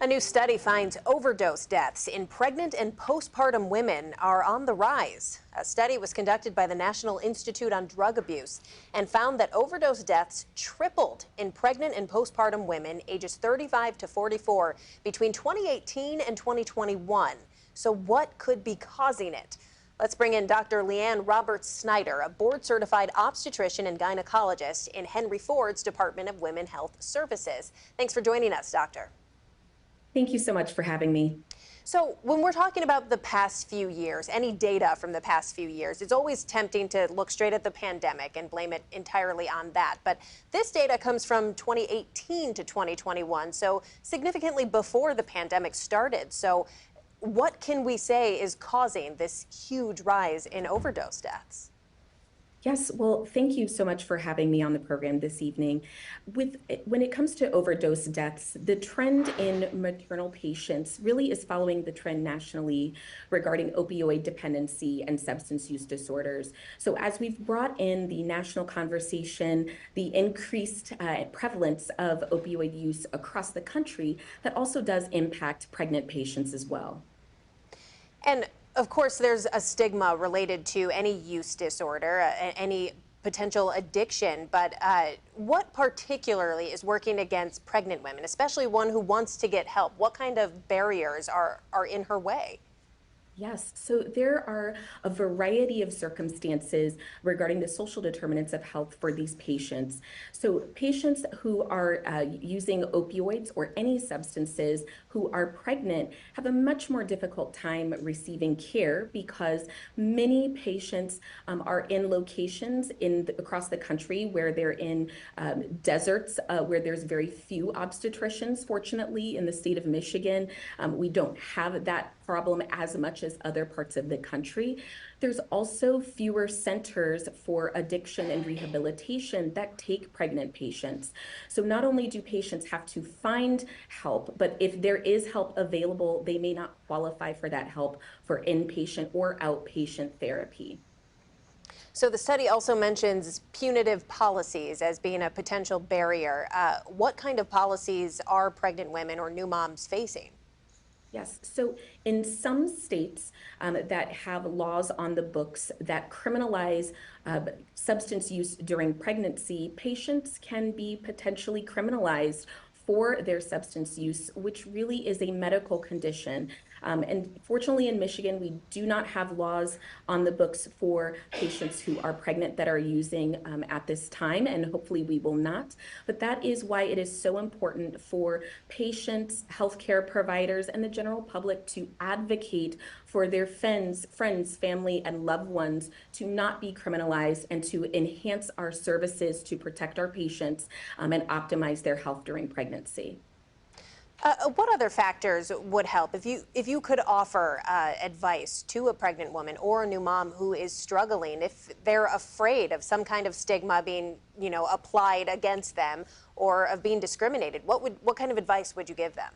A new study finds overdose deaths in pregnant and postpartum women are on the rise. A study was conducted by the National Institute on Drug Abuse and found that overdose deaths tripled in pregnant and postpartum women ages 35 to 44 between 2018 and 2021. So, what could be causing it? Let's bring in Dr. Leanne Roberts Snyder, a board-certified obstetrician and gynecologist in Henry Ford's Department of Women Health Services. Thanks for joining us, Doctor. Thank you so much for having me. So when we're talking about the past few years, any data from the past few years, it's always tempting to look straight at the pandemic and blame it entirely on that. But this data comes from 2018 to 2021, so significantly before the pandemic started. So what can we say is causing this huge rise in overdose deaths? Yes, well, thank you so much for having me on the program this evening. When it comes to overdose deaths, the trend in maternal patients really is following the trend nationally regarding opioid dependency and substance use disorders. So as we've brought in the national conversation, the increased prevalence of opioid use across the country, that also does impact pregnant patients as well. And of course, there's a stigma related to any use disorder, any potential addiction. But what particularly is working against pregnant women, especially one who wants to get help? What kind of barriers are in her way? Yes, so there are a variety of circumstances regarding the social determinants of health for these patients. So patients who are using opioids or any substances who are pregnant have a much more difficult time receiving care because many patients are in locations across the country where they're in deserts where there's very few obstetricians. Fortunately, in the state of Michigan, we don't have that problem as much as other parts of the country. There's also fewer centers for addiction and rehabilitation that take pregnant patients. So not only do patients have to find help, but if there is help available, they may not qualify for that help for inpatient or outpatient therapy. So the study also mentions punitive policies as being a potential barrier. What kind of policies are pregnant women or new moms facing? Yes. So in some states that have laws on the books that criminalize substance use during pregnancy, patients can be potentially criminalized for their substance use, which really is a medical condition. And fortunately, in Michigan, we do not have laws on the books for patients who are pregnant that are using at this time, and hopefully we will not. But that is why it is so important for patients, healthcare providers, and the general public to advocate for their friends, family, and loved ones to not be criminalized and to enhance our services to protect our patients and optimize their health during pregnancy. What other factors would help if you could offer advice to a pregnant woman or a new mom who is struggling, if they're afraid of some kind of stigma being, applied against them or of being discriminated? What kind of advice would you give them?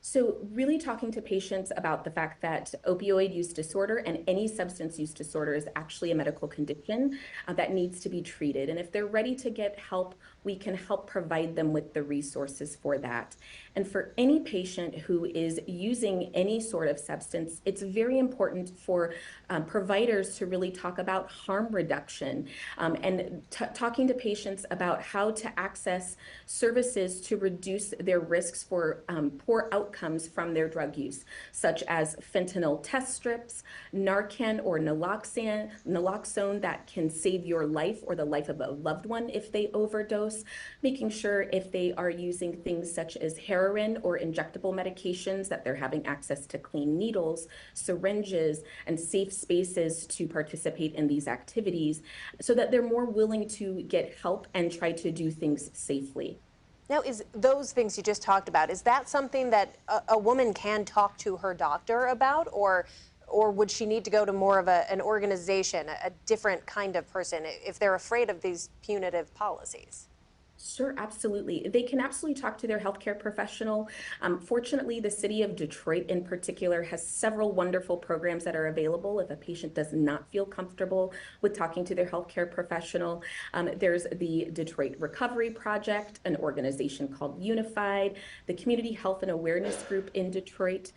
So really talking to patients about the fact that opioid use disorder and any substance use disorder is actually a medical condition that needs to be treated. And if they're ready to get help, we can help provide them with the resources for that. And for any patient who is using any sort of substance, it's very important for providers to really talk about harm reduction and talking to patients about how to access services to reduce their risks for poor outcomes from their drug use, such as fentanyl test strips, Narcan or naloxone that can save your life or the life of a loved one if they overdose, making sure if they are using things such as heroin or injectable medications that they're having access to clean needles, syringes, and safe spaces to participate in these activities so that they're more willing to get help and try to do things safely. Now, is those things you just talked about, is that something that a woman can talk to her doctor about, or would she need to go to more of an organization, a different kind of person, if they're afraid of these punitive policies? Sure, absolutely. They can absolutely talk to their healthcare professional. Fortunately, the city of Detroit in particular has several wonderful programs that are available if a patient does not feel comfortable with talking to their healthcare professional. There's the Detroit Recovery Project, an organization called Unified, the Community Health and Awareness Group in Detroit.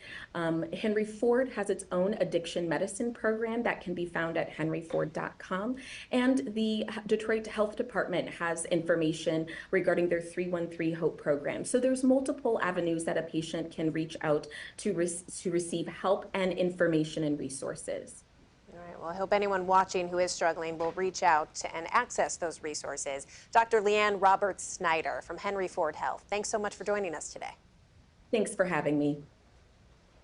Henry Ford has its own addiction medicine program that can be found at henryford.com. And the Detroit Health Department has information regarding their 313 Hope program. So there's multiple avenues that a patient can reach out to receive help and information and resources. All right, well, I hope anyone watching who is struggling will reach out and access those resources. Dr. Leanne Roberts Snyder from Henry Ford Health, thanks so much for joining us today. Thanks for having me.